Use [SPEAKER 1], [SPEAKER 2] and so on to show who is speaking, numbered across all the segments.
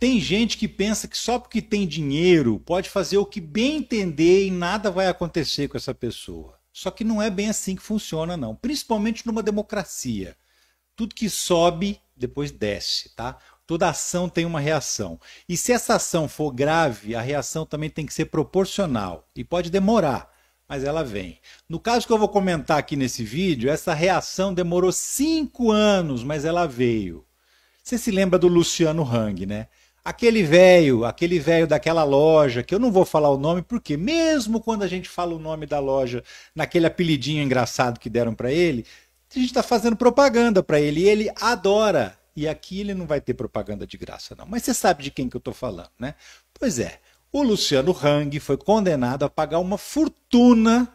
[SPEAKER 1] Tem gente que pensa que só porque tem dinheiro pode fazer o que bem entender e nada vai acontecer com essa pessoa. Só que não é bem assim que funciona, não. Principalmente numa democracia. Tudo que sobe, depois desce, tá? Toda ação tem uma reação. E se essa ação for grave, a reação também tem que ser proporcional. E pode demorar, mas ela vem. No caso que eu vou comentar aqui nesse vídeo, essa reação demorou 5 anos, mas ela veio. Você se lembra do Luciano Hang, né? Aquele velho daquela loja, que eu não vou falar o nome, porque mesmo quando a gente fala o nome da loja, naquele apelidinho engraçado que deram para ele, a gente está fazendo propaganda para ele e ele adora. E aqui ele não vai ter propaganda de graça, não. Mas você sabe de quem que eu estou falando, né? Pois é, o Luciano Hang foi condenado a pagar uma fortuna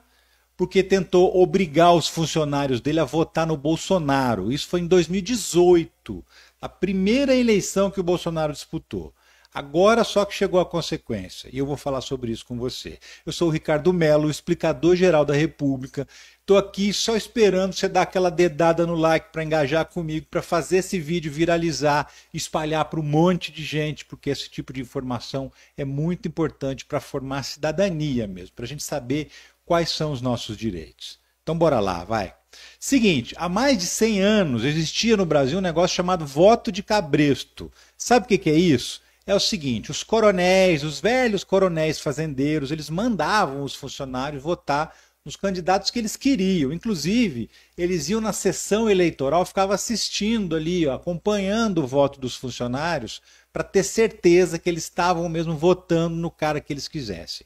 [SPEAKER 1] porque tentou obrigar os funcionários dele a votar no Bolsonaro. Isso foi em 2018, a primeira eleição que o Bolsonaro disputou. Agora só que chegou a consequência, e eu vou falar sobre isso com você. Eu sou o Ricardo Mello, o explicador geral da República. Estou aqui só esperando você dar aquela dedada no like para engajar comigo, para fazer esse vídeo viralizar, espalhar para um monte de gente, porque esse tipo de informação é muito importante para formar cidadania mesmo, para a gente saber quais são os nossos direitos. Então bora lá, vai. Seguinte, há mais de 100 anos existia no Brasil um negócio chamado voto de cabresto. Sabe o que é isso? É o seguinte, os coronéis, os velhos coronéis fazendeiros, eles mandavam os funcionários votar nos candidatos que eles queriam. Inclusive, eles iam na sessão eleitoral, ficavam assistindo ali, ó, acompanhando o voto dos funcionários, para ter certeza que eles estavam mesmo votando no cara que eles quisessem.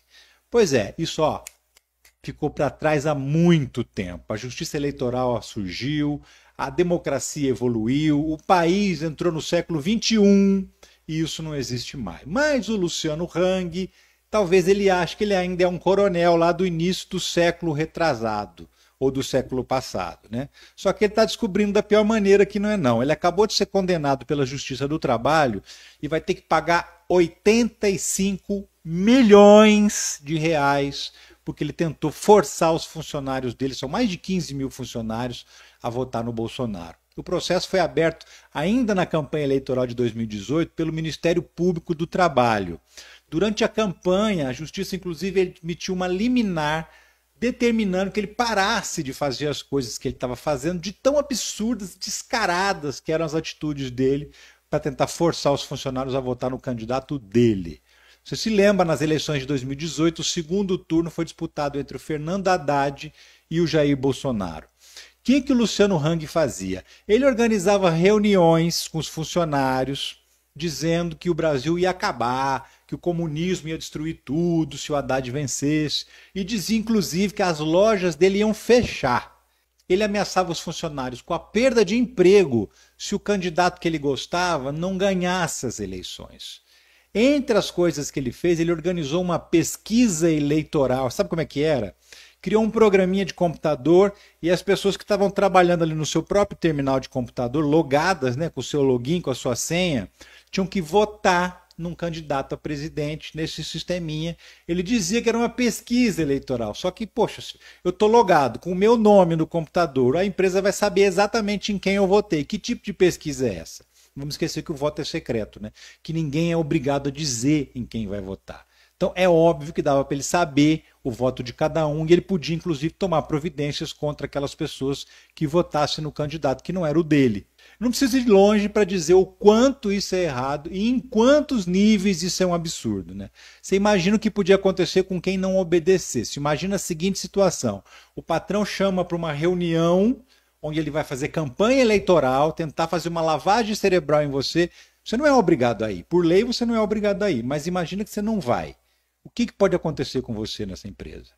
[SPEAKER 1] Pois é, isso ó, ficou para trás há muito tempo. A justiça eleitoral surgiu, a democracia evoluiu, o país entrou no século XXI e isso não existe mais. Mas o Luciano Hang, talvez ele ache que ele ainda é um coronel lá do início do século retrasado, ou do século passado, né? Só que ele está descobrindo da pior maneira que não é não. Ele acabou de ser condenado pela Justiça do Trabalho e vai ter que pagar 85 milhões de reais porque ele tentou forçar os funcionários dele, são mais de 15 mil funcionários, a votar no Bolsonaro. O processo foi aberto ainda na campanha eleitoral de 2018 pelo Ministério Público do Trabalho. Durante a campanha, a Justiça, inclusive, emitiu uma liminar determinando que ele parasse de fazer as coisas que ele estava fazendo, de tão absurdas, descaradas que eram as atitudes dele, para tentar forçar os funcionários a votar no candidato dele. Você se lembra, nas eleições de 2018, o segundo turno foi disputado entre o Fernando Haddad e o Jair Bolsonaro. O que o Luciano Hang fazia? Ele organizava reuniões com os funcionários, dizendo que o Brasil ia acabar, que o comunismo ia destruir tudo se o Haddad vencesse, e dizia inclusive que as lojas dele iam fechar. Ele ameaçava os funcionários com a perda de emprego se o candidato que ele gostava não ganhasse as eleições. Entre as coisas que ele fez, ele organizou uma pesquisa eleitoral. Sabe como é que era? Criou um programinha de computador e as pessoas que estavam trabalhando ali no seu próprio terminal de computador, logadas, né, com o seu login, com a sua senha, tinham que votar num candidato a presidente nesse sisteminha. Ele dizia que era uma pesquisa eleitoral, só que, poxa, eu estou logado com o meu nome no computador, a empresa vai saber exatamente em quem eu votei. Que tipo de pesquisa é essa? Vamos esquecer que o voto é secreto, né? Que ninguém é obrigado a dizer em quem vai votar. Então é óbvio que dava para ele saber o voto de cada um e ele podia inclusive tomar providências contra aquelas pessoas que votassem no candidato que não era o dele. Não precisa ir longe para dizer o quanto isso é errado e em quantos níveis isso é um absurdo, né? Você imagina o que podia acontecer com quem não obedecesse. Imagina a seguinte situação: o patrão chama para uma reunião onde ele vai fazer campanha eleitoral, tentar fazer uma lavagem cerebral em você. Você não é obrigado a ir. Por lei, você não é obrigado a ir. Mas imagina que você não vai. O que pode acontecer com você nessa empresa?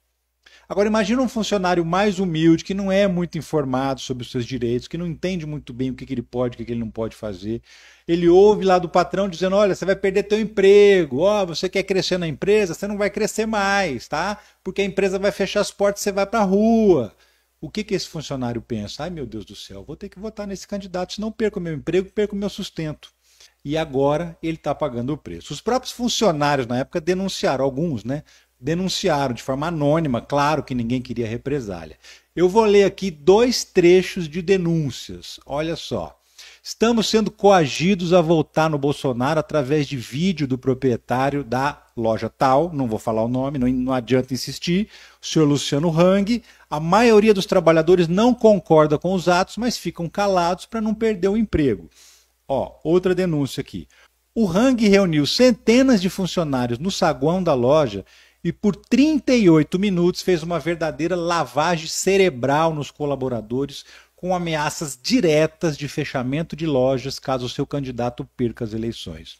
[SPEAKER 1] Agora, imagina um funcionário mais humilde, que não é muito informado sobre os seus direitos, que não entende muito bem o que ele pode, o que ele não pode fazer. Ele ouve lá do patrão dizendo, olha, você vai perder teu emprego, ó, você quer crescer na empresa, você não vai crescer mais, tá? Porque a empresa vai fechar as portas e você vai para a rua. O que esse funcionário pensa? Ai, meu Deus do céu, vou ter que votar nesse candidato, senão perco meu emprego, perco meu sustento. E agora ele está pagando o preço. Os próprios funcionários na época denunciaram, alguns, né? Denunciaram de forma anônima, claro que ninguém queria represália. Eu vou ler aqui 2 trechos de denúncias. Olha só. Estamos sendo coagidos a votar no Bolsonaro através de vídeo do proprietário da loja tal, não vou falar o nome, não adianta insistir, o senhor Luciano Hang. A maioria dos trabalhadores não concorda com os atos, mas ficam calados para não perder o emprego. Ó, outra denúncia aqui. O Hang reuniu centenas de funcionários no saguão da loja e por 38 minutos fez uma verdadeira lavagem cerebral nos colaboradores, com ameaças diretas de fechamento de lojas caso o seu candidato perca as eleições.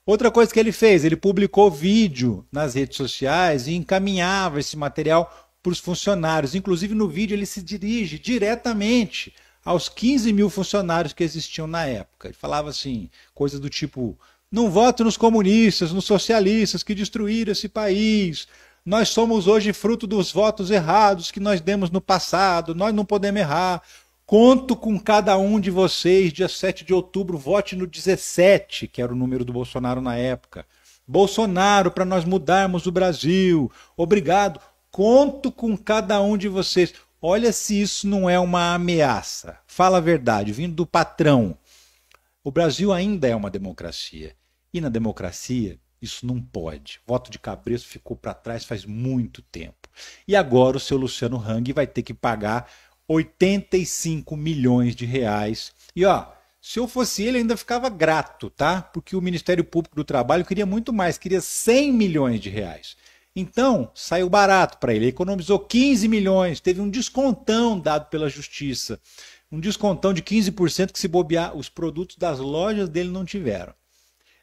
[SPEAKER 1] Outra coisa que ele fez, ele publicou vídeo nas redes sociais e encaminhava esse material para os funcionários. Inclusive no vídeo ele se dirige diretamente aos 15 mil funcionários que existiam na época. Ele falava assim, coisas do tipo: não vote nos comunistas, nos socialistas que destruíram esse país. Nós somos hoje fruto dos votos errados que nós demos no passado, nós não podemos errar. Conto com cada um de vocês, dia 7 de outubro, vote no 17, que era o número do Bolsonaro na época. Bolsonaro, para nós mudarmos o Brasil. Obrigado. Conto com cada um de vocês. Olha se isso não é uma ameaça. Fala a verdade, vindo do patrão. O Brasil ainda é uma democracia. E na democracia, isso não pode. Voto de cabresto ficou para trás faz muito tempo. E agora o seu Luciano Hang vai ter que pagar 85 milhões de reais. E ó, se eu fosse ele, ainda ficava grato, tá? Porque o Ministério Público do Trabalho queria muito mais, queria 100 milhões de reais. Então, saiu barato para ele, economizou 15 milhões, teve um descontão dado pela Justiça. Um descontão de 15% que, se bobear, os produtos das lojas dele não tiveram.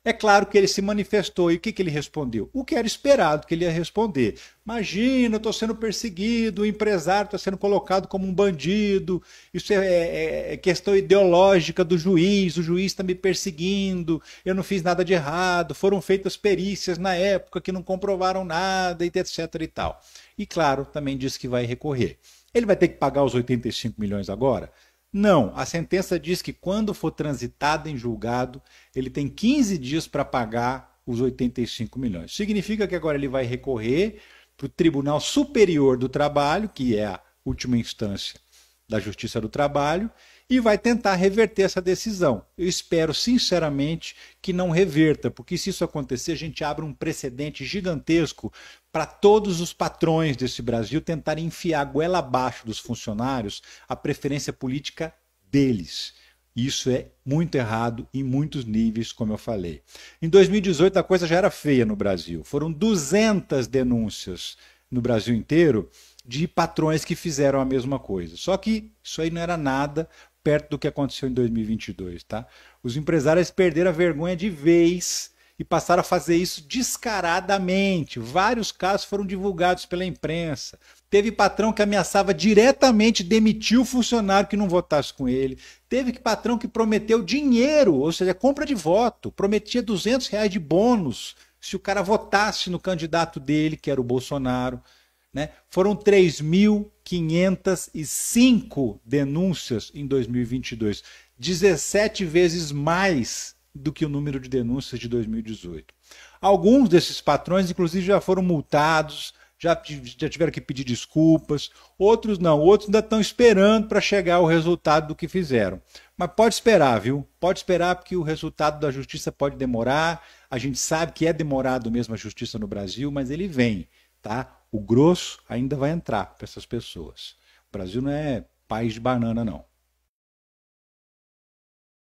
[SPEAKER 1] É claro que ele se manifestou. E o que ele respondeu? O que era esperado que ele ia responder. Imagina, eu estou sendo perseguido, o empresário está sendo colocado como um bandido, isso é questão ideológica do juiz, o juiz está me perseguindo, eu não fiz nada de errado, foram feitas perícias na época que não comprovaram nada, etc. e tal. E claro, também disse que vai recorrer. Ele vai ter que pagar os 85 milhões agora? Não, a sentença diz que quando for transitado em julgado, ele tem 15 dias para pagar os 85 milhões. Significa que agora ele vai recorrer para o Tribunal Superior do Trabalho, que é a última instância da Justiça do Trabalho, e vai tentar reverter essa decisão. Eu espero sinceramente que não reverta, porque se isso acontecer, a gente abre um precedente gigantesco para todos os patrões desse Brasil tentarem enfiar a goela abaixo dos funcionários a preferência política deles. Isso é muito errado em muitos níveis, como eu falei. Em 2018 a coisa já era feia no Brasil. Foram 200 denúncias no Brasil inteiro de patrões que fizeram a mesma coisa. Só que isso aí não era nada perto do que aconteceu em 2022, tá? Os empresários perderam a vergonha de vez e passaram a fazer isso descaradamente. Vários casos foram divulgados pela imprensa. Teve patrão que ameaçava diretamente demitir o funcionário que não votasse com ele. Teve patrão que prometeu dinheiro, ou seja, compra de voto. Prometia R$ 200 de bônus se o cara votasse no candidato dele, que era o Bolsonaro. Né? Foram 3.505 denúncias em 2022, 17 vezes mais do que o número de denúncias de 2018. Alguns desses patrões, inclusive, já foram multados, já tiveram que pedir desculpas, outros não, outros ainda estão esperando para chegar o resultado do que fizeram. Mas pode esperar, viu? Pode esperar, porque o resultado da justiça pode demorar, a gente sabe que é demorado mesmo a justiça no Brasil, mas ele vem, tá? O grosso ainda vai entrar para essas pessoas. O Brasil não é país de banana, não.